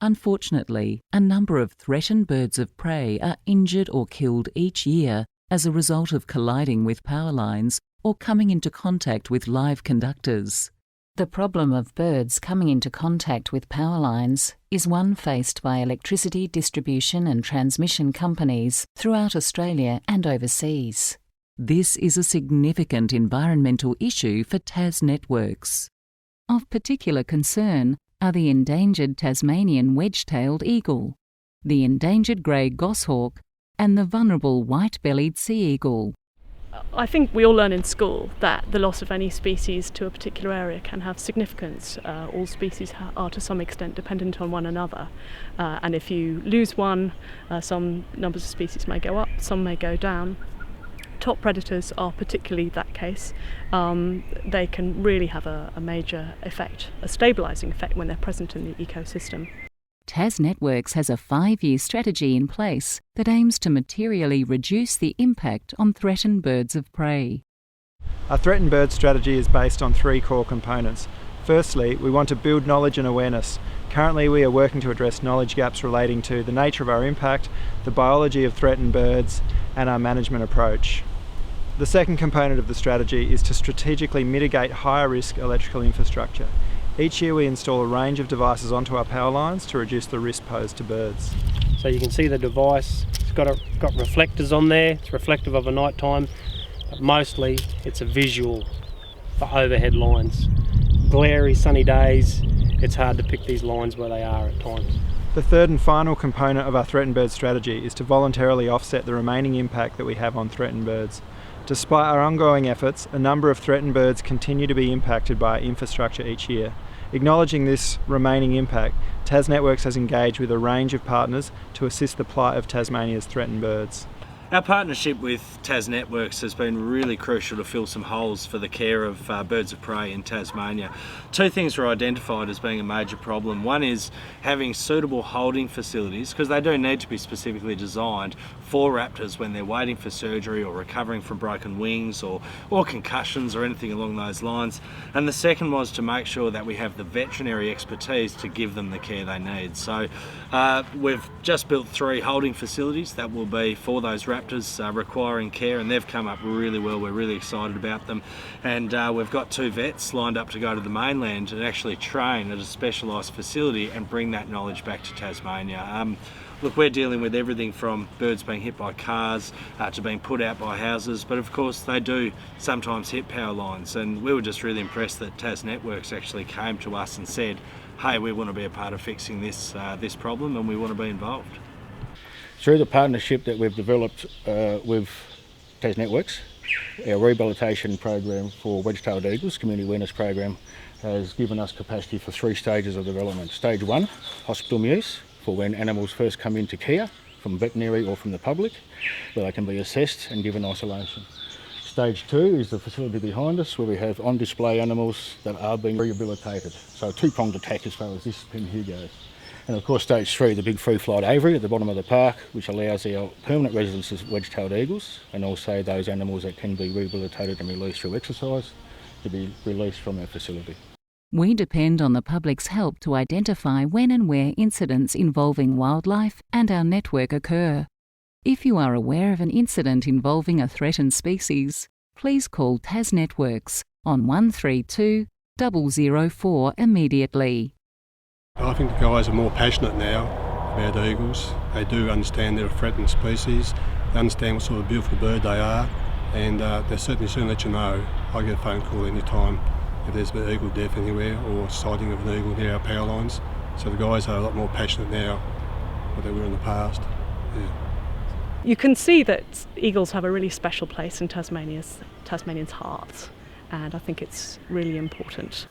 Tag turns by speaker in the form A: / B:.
A: Unfortunately, a number of threatened birds of prey are injured or killed each year as a result of colliding with power lines or coming into contact with live conductors. The problem of birds coming into contact with power lines is one faced by electricity distribution and transmission companies throughout Australia and overseas. This is a significant environmental issue for TasNetworks. Of particular concern are the endangered Tasmanian wedge-tailed eagle, the endangered grey goshawk, and the vulnerable white-bellied sea eagle.
B: I think we all learn in school that the loss of any species to a particular area can have significance. All species are to some extent dependent on one another, and if you lose one, some numbers of species may go up, some may go down. Top predators are particularly that case. They can really have a major effect, a stabilising effect when they're present in the ecosystem.
A: TasNetworks has a 5-year strategy in place that aims to materially reduce the impact on threatened birds of prey.
C: Our threatened bird strategy is based on 3 core components. Firstly, we want to build knowledge and awareness. Currently, we are working to address knowledge gaps relating to the nature of our impact, the biology of threatened birds, and our management approach. The second component of the strategy is to strategically mitigate higher risk electrical infrastructure. Each year we install a range of devices onto our power lines to reduce the risk posed to birds.
D: So you can see the device, it's got reflectors on there, it's reflective of a night time, but mostly it's a visual for overhead lines. Glary sunny days, it's hard to pick these lines where they are at times.
C: The third and final component of our threatened bird strategy is to voluntarily offset the remaining impact that we have on threatened birds. Despite our ongoing efforts, a number of threatened birds continue to be impacted by our infrastructure each year. Acknowledging this remaining impact, TasNetworks has engaged with a range of partners to assist the plight of Tasmania's threatened birds.
E: Our partnership with TasNetworks has been really crucial to fill some holes for the care of birds of prey in Tasmania. 2 things were identified as being a major problem. One is having suitable holding facilities, because they do need to be specifically designed for raptors when they're waiting for surgery or recovering from broken wings or concussions or anything along those lines. And the second was to make sure that we have the veterinary expertise to give them the care they need. So we've just built 3 holding facilities that will be for those raptors requiring care, and they've come up really well. We're really excited about them, and we've got 2 vets lined up to go to the mainland and actually train at a specialised facility and bring that knowledge back to Tasmania. Look, we're dealing with everything from birds being hit by cars to being put out by houses, but of course they do sometimes hit power lines, and we were just really impressed that TasNetworks actually came to us and said, hey, we want to be a part of fixing this problem and we want to be involved.
F: Through the partnership that we've developed with TasNetworks, our rehabilitation program for wedge-tailed eagles, community awareness program, has given us capacity for 3 stages of development. Stage 1, hospital use, for when animals first come into care from veterinary or from the public, where they can be assessed and given isolation. Stage 2 is the facility behind us, where we have on-display animals that are being rehabilitated. So a 2-pronged attack as far as this pin here goes. And of course stage 3, the big free-flight aviary at the bottom of the park, which allows our permanent residents of wedge-tailed eagles, and also those animals that can be rehabilitated and released through exercise, to be released from our facility.
A: We depend on the public's help to identify when and where incidents involving wildlife and our network occur. If you are aware of an incident involving a threatened species, please call TasNetworks on 132 004 immediately.
G: I think the guys are more passionate now about eagles. They do understand they're a threatened species, they understand what sort of beautiful bird they are, and they certainly soon let you know. I get a phone call any time if there's been eagle death anywhere or sighting of an eagle near our power lines. So the guys are a lot more passionate now than they were in the past. Yeah.
B: You can see that eagles have a really special place in Tasmanians' hearts, and I think it's really important.